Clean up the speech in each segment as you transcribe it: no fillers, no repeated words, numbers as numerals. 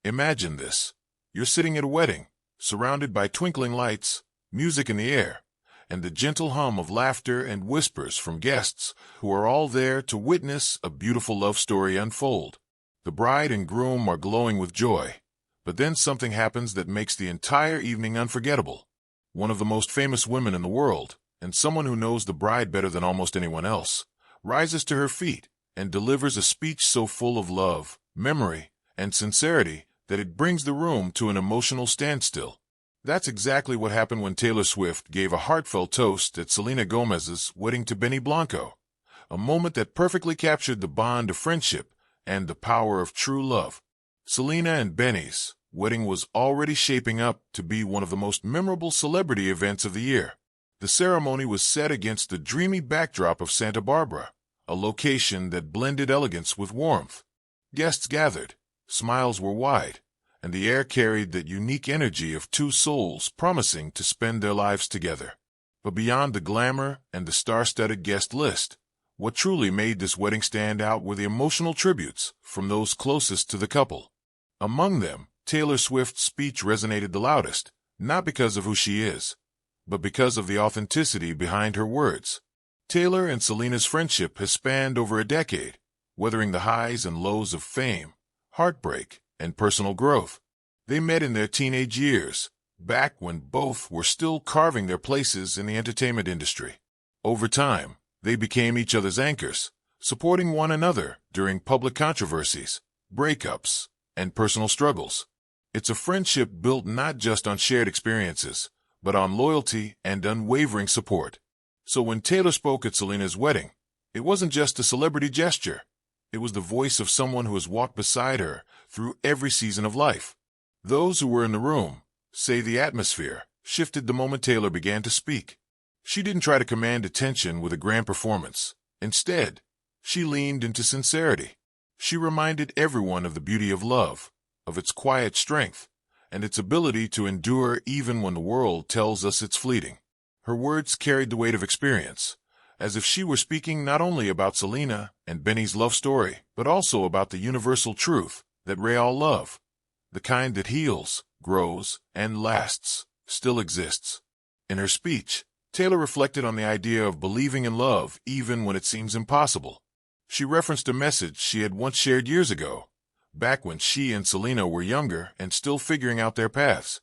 Imagine this. You're sitting at a wedding, surrounded by twinkling lights, music in the air, and the gentle hum of laughter and whispers from guests who are all there to witness a beautiful love story unfold. The bride and groom are glowing with joy, but then something happens that makes the entire evening unforgettable. One of the most famous women in the world, and someone who knows the bride better than almost anyone else, rises to her feet and delivers a speech so full of love, memory, and sincerity that it brings the room to an emotional standstill. That's exactly what happened when Taylor Swift gave a heartfelt toast at Selena Gomez's wedding to Blanco, a moment that perfectly captured the bond of friendship and the power of true love. Selena and Benny's wedding was already shaping up to be one of the most memorable celebrity events of the year. The ceremony was set against the dreamy backdrop of Santa Barbara, a location that blended elegance with warmth. Guests gathered, smiles were wide, and the air carried that unique energy of two souls promising to spend their lives together. But beyond the glamour and the star-studded guest list, what truly made this wedding stand out were the emotional tributes from those closest to the couple. Among them, Taylor Swift's speech resonated the loudest, not because of who she is, but because of the authenticity behind her words. Taylor and Selena's friendship has spanned over a decade, weathering the highs and lows of fame, heartbreak, and personal growth. They met in their teenage years, back when both were still carving their places in the entertainment industry. Over time, they became each other's anchors, supporting one another during public controversies, breakups, and personal struggles. It's a friendship built not just on shared experiences, but on loyalty and unwavering support. So when Taylor spoke at Selena's wedding, it wasn't just a celebrity gesture. It was the voice of someone who has walked beside her through every season of life. Those who were in the room say the atmosphere shifted the moment Taylor began to speak. She didn't try to command attention with a grand performance. Instead, she leaned into sincerity. She reminded everyone of the beauty of love, of its quiet strength, and its ability to endure even when the world tells us it's fleeting. Her words carried the weight of experience, as if she were speaking not only about Selena and Benny's love story, but also about the universal truth that real love, the kind that heals, grows, and lasts, still exists. In her speech, Taylor reflected on the idea of believing in love even when it seems impossible. She referenced a message she had once shared years ago, back when she and Selena were younger and still figuring out their paths.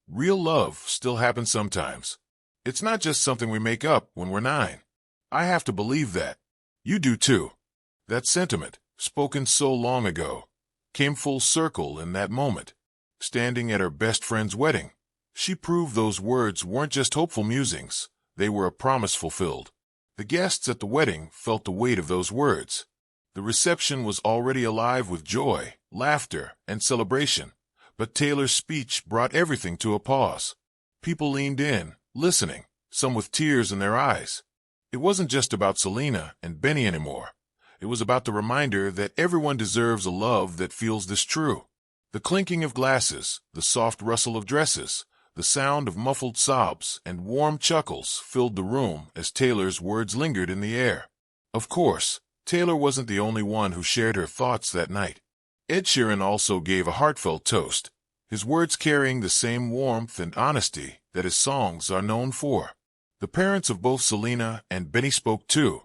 Real love still happens sometimes. It's not just something we make up when we're 9. I have to believe that. You do too. That sentiment, spoken so long ago, came full circle in that moment. Standing at her best friend's wedding, she proved those words weren't just hopeful musings, they were a promise fulfilled. The guests at the wedding felt the weight of those words. The reception was already alive with joy, laughter, and celebration, but Taylor's speech brought everything to a pause. People leaned in, listening, some with tears in their eyes. It wasn't just about Selena and Benny anymore. It was about the reminder that everyone deserves a love that feels this true. The clinking of glasses, the soft rustle of dresses, the sound of muffled sobs and warm chuckles filled the room as Taylor's words lingered in the air. Of course, Taylor wasn't the only one who shared her thoughts that night. Ed Sheeran also gave a heartfelt toast, his words carrying the same warmth and honesty that his songs are known for. The parents of both Selena and Benny spoke too,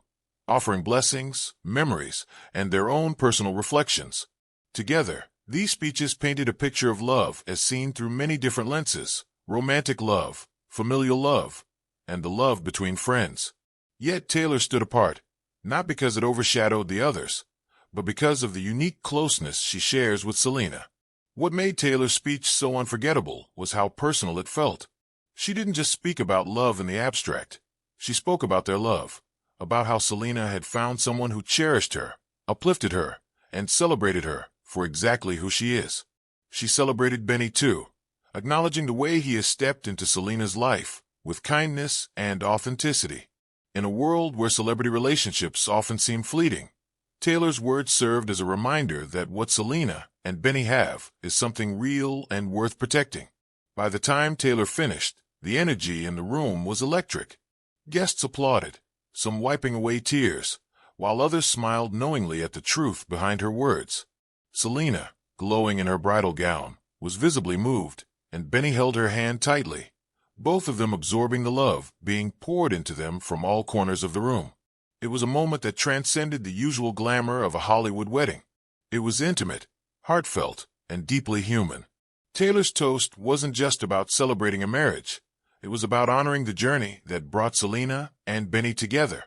offering blessings, memories, and their own personal reflections. Together, these speeches painted a picture of love as seen through many different lenses: romantic love, familial love, and the love between friends. Yet Taylor stood apart, not because it overshadowed the others, but because of the unique closeness she shares with Selena. What made Taylor's speech so unforgettable was how personal it felt. She didn't just speak about love in the abstract. She spoke about their love, about how Selena had found someone who cherished her, uplifted her, and celebrated her for exactly who she is. She celebrated Benny too, acknowledging the way he has stepped into Selena's life with kindness and authenticity. In a world where celebrity relationships often seem fleeting, Taylor's words served as a reminder that what Selena and Benny have is something real and worth protecting. By the time Taylor finished, the energy in the room was electric. Guests applauded, some wiping away tears, while others smiled knowingly at the truth behind her words. Selena, glowing in her bridal gown, was visibly moved, and Benny held her hand tightly, both of them absorbing the love being poured into them from all corners of the room. It was a moment that transcended the usual glamour of a Hollywood wedding. It was intimate, heartfelt, and deeply human. Taylor's toast wasn't just about celebrating a marriage. It was about honoring the journey that brought Selena and Benny together.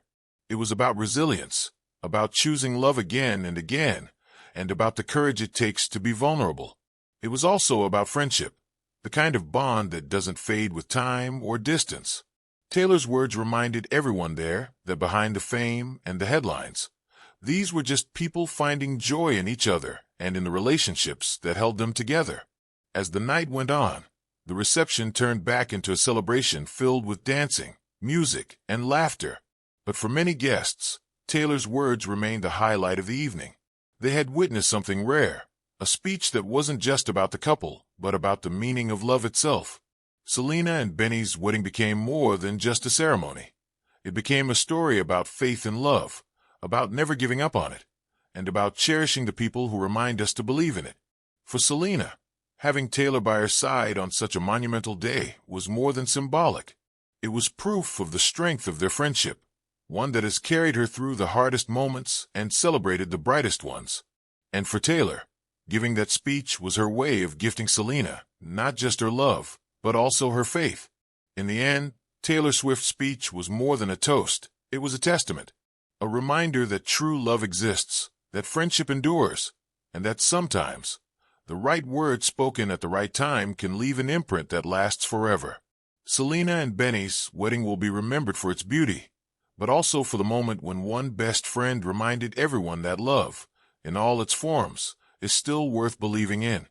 It was about resilience, about choosing love again and again, and about the courage it takes to be vulnerable. It was also about friendship, the kind of bond that doesn't fade with time or distance. Taylor's words reminded everyone there that behind the fame and the headlines, these were just people finding joy in each other and in the relationships that held them together. As the night went on, the reception turned back into a celebration filled with dancing, music, and laughter. But for many guests, Taylor's words remained the highlight of the evening. They had witnessed something rare, a speech that wasn't just about the couple, but about the meaning of love itself. Selena and Benny's wedding became more than just a ceremony. It became a story about faith and love, about never giving up on it, and about cherishing the people who remind us to believe in it. For Selena, having Taylor by her side on such a monumental day was more than symbolic. It was proof of the strength of their friendship, one that has carried her through the hardest moments and celebrated the brightest ones. And for Taylor, giving that speech was her way of gifting Selena not just her love, but also her faith. In the end, Taylor Swift's speech was more than a toast. It was a testament, a reminder that true love exists, that friendship endures, and that sometimes the right word spoken at the right time can leave an imprint that lasts forever. Selena and Benny's wedding will be remembered for its beauty, but also for the moment when one best friend reminded everyone that love, in all its forms, is still worth believing in.